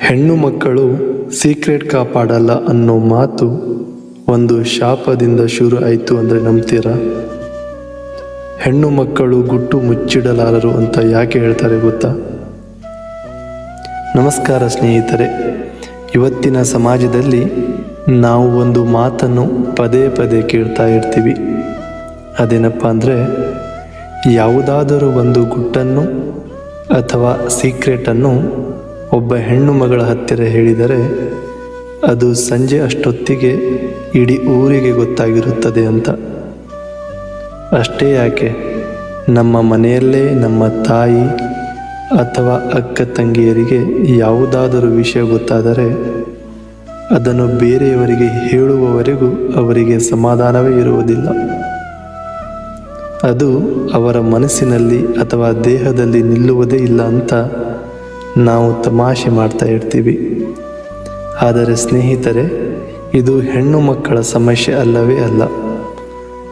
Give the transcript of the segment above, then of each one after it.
ಹೆಣ್ಣು ಮಕ್ಕಳು ಸೀಕ್ರೆಟ್ ಕಾಪಾಡಲ್ಲ ಅನ್ನೋ ಮಾತು ಒಂದು ಶಾಪದಿಂದ ಶುರು ಆಯಿತು ಅಂದರೆ ನಂಬ್ತೀರಾ? ಹೆಣ್ಣು ಮಕ್ಕಳು ಗುಟ್ಟು ಮುಚ್ಚಿಡಲಾರರು ಅಂತ ಯಾಕೆ ಹೇಳ್ತಾರೆ ಗೊತ್ತಾ? ನಮಸ್ಕಾರ ಸ್ನೇಹಿತರೆ, ಇವತ್ತಿನ ಸಮಾಜದಲ್ಲಿ ನಾವು ಒಂದು ಮಾತನ್ನು ಪದೇ ಪದೇ ಕೇಳ್ತಾ ಇರ್ತೀವಿ. ಅದೇನಪ್ಪ ಅಂದರೆ, ಯಾವುದಾದರೂ ಒಂದು ಗುಟ್ಟನ್ನು ಅಥವಾ ಸೀಕ್ರೆಟನ್ನು ಒಬ್ಬ ಹೆಣ್ಣು ಮಗಳ ಹತ್ತಿರ ಹೇಳಿದರೆ ಅದು ಸಂಜೆ ಅಷ್ಟೊತ್ತಿಗೆ ಇಡೀ ಊರಿಗೆ ಗೊತ್ತಾಗಿರುತ್ತದೆ ಅಂತ. ಅಷ್ಟೇ ಯಾಕೆ, ನಮ್ಮ ಮನೆಯಲ್ಲೇ ನಮ್ಮ ತಾಯಿ ಅಥವಾ ಅಕ್ಕ ತಂಗಿಯರಿಗೆ ಯಾವುದಾದರೂ ವಿಷಯ ಗೊತ್ತಾದರೆ ಅದನ್ನು ಬೇರೆಯವರಿಗೆ ಹೇಳುವವರೆಗೂ ಅವರಿಗೆ ಸಮಾಧಾನವೇ ಇರುವುದಿಲ್ಲ. ಅದು ಅವರ ಮನಸ್ಸಿನಲ್ಲಿ ಅಥವಾ ದೇಹದಲ್ಲಿ ನಿಲ್ಲುವುದೇ ಇಲ್ಲ ಅಂತ ನಾವು ತಮಾಷೆ ಮಾಡ್ತಾ ಇರ್ತೀವಿ. ಆದರೆ ಸ್ನೇಹಿತರೆ, ಇದು ಹೆಣ್ಣು ಮಕ್ಕಳ ಸಮಸ್ಯೆ ಅಲ್ಲವೇ ಅಲ್ಲ.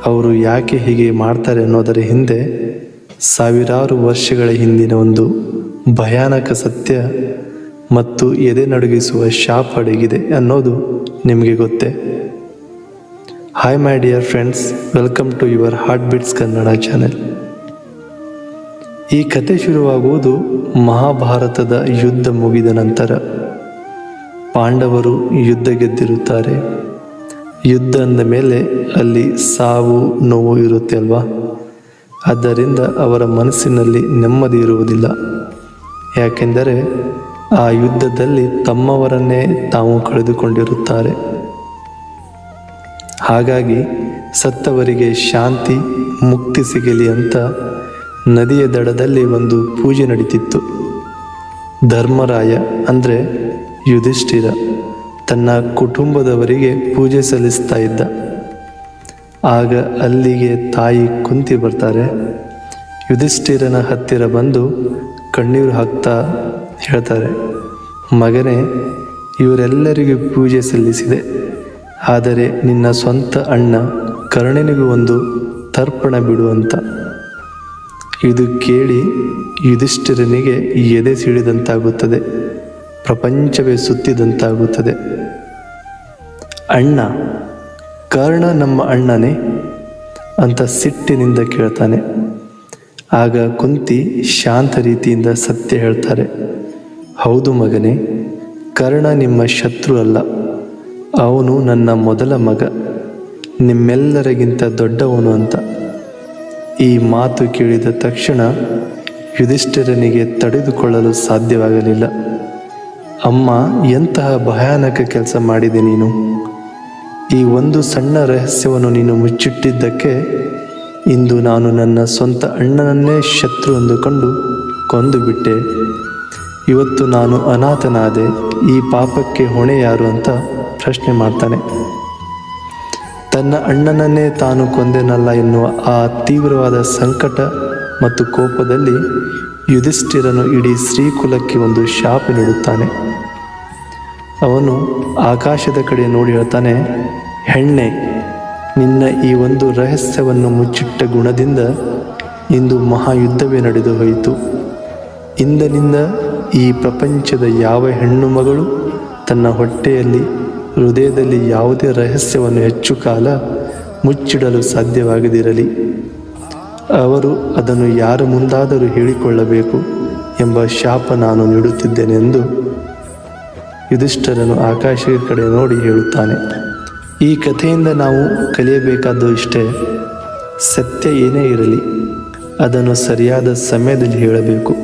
ಅವರು ಯಾಕೆ ಹೀಗೆ ಮಾಡ್ತಾರೆ ಅನ್ನೋದರ ಹಿಂದೆ ಸಾವಿರಾರು ವರ್ಷಗಳ ಹಿಂದಿನ ಒಂದು ಭಯಾನಕ ಸತ್ಯ ಮತ್ತು ಎದೆ ನಡುಗಿಸುವ ಶಾಪ ಅಡಗಿದೆ ಅನ್ನೋದು ನಿಮಗೆ ಗೊತ್ತೇ? Hi my dear friends, welcome to your heartbeats Kannada channel. ಈ ಕತೆ ಶುರುವಾಗುವುದು ಮಹಾಭಾರತದ ಯುದ್ಧ ಮುಗಿದ ನಂತರ. ಪಾಂಡವರು ಯುದ್ಧ ಗೆದ್ದಿರುತ್ತಾರೆ. ಯುದ್ಧ ಅಂದ ಮೇಲೆ ಅಲ್ಲಿ ಸಾವು ನೋವು ಇರುತ್ತೆ ಅಲ್ವಾ? ಆದ್ದರಿಂದ ಅವರ ಮನಸ್ಸಿನಲ್ಲಿ ನೆಮ್ಮದಿ ಇರುವುದಿಲ್ಲ. ಯಾಕೆಂದರೆ ಆ ಯುದ್ಧದಲ್ಲಿ ತಮ್ಮವರನ್ನೇ ತಾವು ಕಳೆದುಕೊಂಡಿರುತ್ತಾರೆ. ಹಾಗಾಗಿ ಸತ್ತವರಿಗೆ ಶಾಂತಿ ಮುಕ್ತಿ ಸಿಗಲಿ ಅಂತ ನದಿಯ ದಡದಲ್ಲಿ ಒಂದು ಪೂಜೆ ನಡೀತಿತ್ತು. ಧರ್ಮರಾಯ ಅಂದರೆ ಯುಧಿಷ್ಠಿರ ತನ್ನ ಕುಟುಂಬದವರಿಗೆ ಪೂಜೆ ಸಲ್ಲಿಸ್ತಾ ಇದ್ದ. ಆಗ ಅಲ್ಲಿಗೆ ತಾಯಿ ಕುಂತಿ ಬರ್ತಾರೆ. ಯುಧಿಷ್ಠಿರನ ಹತ್ತಿರ ಬಂದು ಕಣ್ಣೀರು ಹಾಕ್ತಾ ಹೇಳ್ತಾರೆ, ಮಗನೇ, ಇವರೆಲ್ಲರಿಗೂ ಪೂಜೆ ಸಲ್ಲಿಸಿದೆ, ಆದರೆ ನಿನ್ನ ಸ್ವಂತ ಅಣ್ಣ ಕರ್ಣನಿಗೂ ಒಂದು ತರ್ಪಣ ಬಿಡು ಅಂತ. ಇದು ಕೇಳಿ ಯುಧಿಷ್ಠಿರನಿಗೆ ಎದೆ ಸಿಡಿದಂತಾಗುತ್ತದೆ, ಪ್ರಪಂಚವೇ ಸುತ್ತಿದಂತಾಗುತ್ತದೆ. ಅಣ್ಣ, ಕರ್ಣ ನಮ್ಮ ಅಣ್ಣನೇ ಅಂತ ಸಿಟ್ಟಿನಿಂದ ಕೇಳ್ತಾನೆ. ಆಗ ಕುಂತಿ ಶಾಂತ ರೀತಿಯಿಂದ ಸತ್ಯ ಹೇಳ್ತಾರೆ, ಹೌದು ಮಗನೇ, ಕರ್ಣ ನಿಮ್ಮ ಶತ್ರು ಅಲ್ಲ, ಅವನು ನನ್ನ ಮೊದಲ ಮಗ, ನಿಮ್ಮೆಲ್ಲರಿಗಿಂತ ದೊಡ್ಡವನು ಅಂತ. ಈ ಮಾತು ಕೇಳಿದ ತಕ್ಷಣ ಯುಧಿಷ್ಠಿರನಿಗೆ ತಡೆದುಕೊಳ್ಳಲು ಸಾಧ್ಯವಾಗಲಿಲ್ಲ. ಅಮ್ಮ, ಎಂತಹ ಭಯಾನಕ ಕೆಲಸ ಮಾಡಿದೆ ನೀನು. ಈ ಒಂದು ಸಣ್ಣ ರಹಸ್ಯವನ್ನು ನೀನು ಮುಚ್ಚಿಟ್ಟಿದ್ದಕ್ಕೆ ಇಂದು ನಾನು ನನ್ನ ಸ್ವಂತ ಅಣ್ಣನನ್ನೇ ಶತ್ರು ಎಂದುಕೊಂಡು ಕೊಂದು ಬಿಟ್ಟೆ. ಇವತ್ತು ನಾನು ಅನಾಥನಾದೆ, ಈ ಪಾಪಕ್ಕೆ ಹೊಣೆ ಯಾರು ಅಂತ ಪ್ರಶ್ನೆ ಮಾಡ್ತಾನೆ. ತನ್ನ ಅಣ್ಣನನ್ನೇ ತಾನು ಕೊಂದೆನಲ್ಲ ಎನ್ನುವ ಆ ತೀವ್ರವಾದ ಸಂಕಟ ಮತ್ತು ಕೋಪದಲ್ಲಿ ಯುಧಿಷ್ಠಿರನು ಇಡೀ ಶ್ರೀಕುಲಕ್ಕೆ ಒಂದು ಶಾಪ ನೀಡುತ್ತಾನೆ. ಅವನು ಆಕಾಶದ ಕಡೆ ನೋಡಿ ಹೇಳ್ತಾನೆ, ಹೆಣ್ಣೆ, ನಿನ್ನ ಈ ಒಂದು ರಹಸ್ಯವನ್ನು ಮುಚ್ಚಿಟ್ಟ ಗುಣದಿಂದ ಇಂದು ಮಹಾಯುದ್ಧವೇ ನಡೆದು ಹೋಯಿತು. ಇಂದಿನಿಂದ ಈ ಪ್ರಪಂಚದ ಯಾವ ಹೆಣ್ಣು ಮಗಳು ತನ್ನ ಹೊಟ್ಟೆಯಲ್ಲಿ ಹೃದಯದಲ್ಲಿ ಯಾವುದೇ ರಹಸ್ಯವನ್ನು ಹೆಚ್ಚು ಕಾಲ ಮುಚ್ಚಿಡಲು ಸಾಧ್ಯವಾಗದಿರಲಿ. ಅವರು ಅದನ್ನು ಯಾರ ಮುಂದಾದರೂ ಹೇಳಿಕೊಳ್ಳಬೇಕು ಎಂಬ ಶಾಪ ನಾನು ನೀಡುತ್ತಿದ್ದೇನೆ ಎಂದು ಯುಧಿಷ್ಠಿರನು ಆಕಾಶದ ಕಡೆ ನೋಡಿ ಹೇಳುತ್ತಾನೆ. ಈ ಕಥೆಯಿಂದ ನಾವು ಕಲಿಯಬೇಕಾದ್ದು ಇಷ್ಟೇ, ಸತ್ಯ ಏನೇ ಇರಲಿ ಅದನ್ನು ಸರಿಯಾದ ಸಮಯದಲ್ಲಿ ಹೇಳಬೇಕು.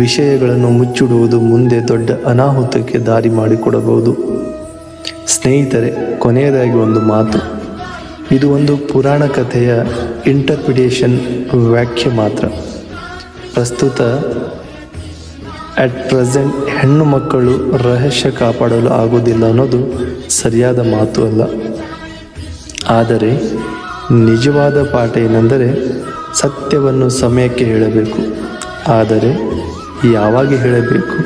ವಿಷಯಗಳನ್ನು ಮುಚ್ಚಿಡುವುದು ಮುಂದೆ ದೊಡ್ಡ ಅನಾಹುತಕ್ಕೆ ದಾರಿ ಮಾಡಿಕೊಡಬಹುದು. ಸ್ನೇಹಿತರೆ, ಕೊನೆಯದಾಗಿ ಒಂದು ಮಾತು, ಇದು ಒಂದು ಪುರಾಣ ಕಥೆಯ ಇಂಟರ್ಪ್ರಿಟೇಷನ್ ವ್ಯಾಖ್ಯೆ ಮಾತ್ರ. ಪ್ರಸ್ತುತ ಪ್ರೆಸೆಂಟ್ ಹೆಣ್ಣು ಮಕ್ಕಳು ರಹಸ್ಯ ಕಾಪಾಡಲು ಆಗುವುದಿಲ್ಲ ಅನ್ನೋದು ಸರಿಯಾದ ಮಾತು ಅಲ್ಲ. ಆದರೆ ನಿಜವಾದ ಪಾಠ ಏನೆಂದರೆ, ಸತ್ಯವನ್ನು ಸಮಯಕ್ಕೆ ಹೇಳಬೇಕು. ಆದರೆ ಯಾವಾಗ ಹೇಳಬೇಕು,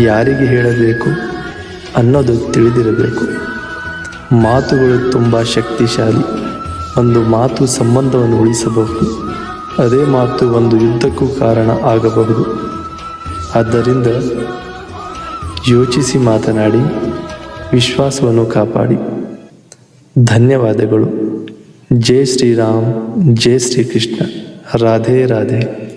ಯಾರಿಗೆ ಹೇಳಬೇಕು ಅನ್ನೋದು ತಿಳಿದಿರಬೇಕು. ಮಾತುಗಳು ತುಂಬ ಶಕ್ತಿಶಾಲಿ. ಒಂದು ಮಾತು ಸಂಬಂಧವನ್ನು ಉಳಿಸಬಹುದು, ಅದೇ ಮಾತು ಒಂದು ಯುದ್ಧಕ್ಕೂ ಕಾರಣ ಆಗಬಹುದು. ಆದ್ದರಿಂದ ಯೋಚಿಸಿ ಮಾತನಾಡಿ, ವಿಶ್ವಾಸವನ್ನು ಕಾಪಾಡಿ. ಧನ್ಯವಾದಗಳು. ಜೈ ಶ್ರೀರಾಮ್, ಜೈ ಶ್ರೀಕೃಷ್ಣ. ರಾಧೆ ರಾಧೆ.